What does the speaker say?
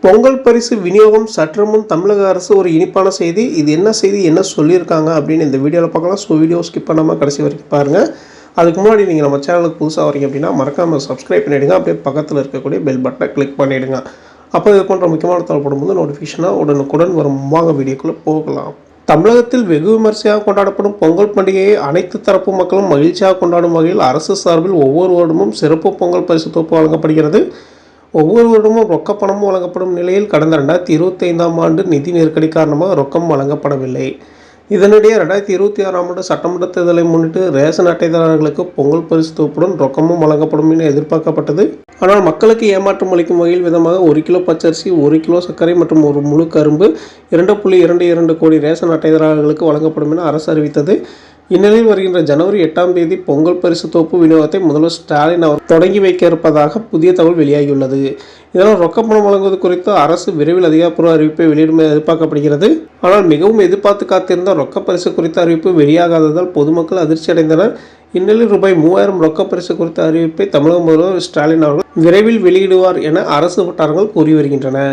பொங்கல் பரிசு விநியோகம் சற்று முன் தமிழக அரசு ஒரு இனிப்பான செய்தி. இது என்ன செய்தி, என்ன சொல்லியிருக்காங்க அப்படின்னு இந்த வீடியோவில் பார்க்கலாம். ஸோ வீடியோ ஸ்கிப் பண்ணாமல் கடைசி வரைக்கும் பாருங்கள். அதுக்கு முன்னாடி நீங்கள் நம்ம சேனலுக்கு புதுசாக வரீங்க அப்படின்னா மறக்காமல் சப்ஸ்கிரைப் பண்ணிவிடுங்க. அப்படியே பக்கத்தில் இருக்கக்கூடிய பெல் பட்டனை கிளிக் பண்ணிவிடுங்க. அப்போ இது போன்ற முக்கியமான தகவல்படும் போது நோட்டிஃபிகேஷனாக உடனுக்குடன் வரும். வாங்க வீடியோக்குள்ளே போகலாம். தமிழகத்தில் வெகு விமர்சையாக கொண்டாடப்படும் பொங்கல் பண்டிகையை அனைத்து தரப்பு மக்களும் மகிழ்ச்சியாக கொண்டாடும் வகையில் அரசு சார்பில் ஒவ்வொரு வருடமும் சிறப்பு பொங்கல் பரிசு தொகுப்பு வழங்கப்படுகிறது. ஒவ்வொரு வருடமும் ரொக்க பணமும் வழங்கப்படும் நிலையில் கடந்த 2025ஆம் ஆண்டு நிதி நெருக்கடி காரணமாக ரொக்கம் வழங்கப்படவில்லை. இதனிடையே 2026ஆம் ஆண்டு சட்டமன்ற தேர்தலை முன்னிட்டு ரேஷன் அட்டைதாரர்களுக்கு பொங்கல் பரிசு தொகுப்புடன் ரொக்கமும் வழங்கப்படும் என எதிர்பார்க்கப்பட்டது. ஆனால் மக்களுக்கு ஏமாற்றம் அளிக்கும் வகையில் விதமாக 1 கிலோ பச்சரிசி, 1 கிலோ சர்க்கரை மற்றும் ஒரு முழு கரும்பு 2.22 கோடி ரேஷன் அட்டைதாரர்களுக்கு வழங்கப்படும் என அரசு அறிவித்தது. இந்நிலையில் வருகின்ற ஜனவரி 8ஆம் தேதி பொங்கல் பரிசு தொகுப்பு விநியோகத்தை முதல்வர் ஸ்டாலின் அவர் தொடங்கி வைக்க இருப்பதாக புதிய தகவல் வெளியாகியுள்ளது. இதனால் ரொக்கப்பணம் வழங்குவது குறித்து அரசு விரைவில் அதிகாரப்பூர்வ அறிவிப்பை வெளியிடும் என எதிர்பார்க்கப்படுகிறது. ஆனால் மிகவும் எதிர்பார்த்து காத்திருந்த ரொக்க பரிசு குறித்த அறிவிப்பு வெளியாகாததால் பொதுமக்கள் அதிர்ச்சி அடைந்தனர். இந்நிலையில் ரூபாய் 3000 ரொக்க பரிசு குறித்த அறிவிப்பை தமிழக முதல்வர் ஸ்டாலின் அவர்கள் விரைவில் வெளியிடுவார் என அரசு வட்டாரங்கள் கூறி வருகின்றன.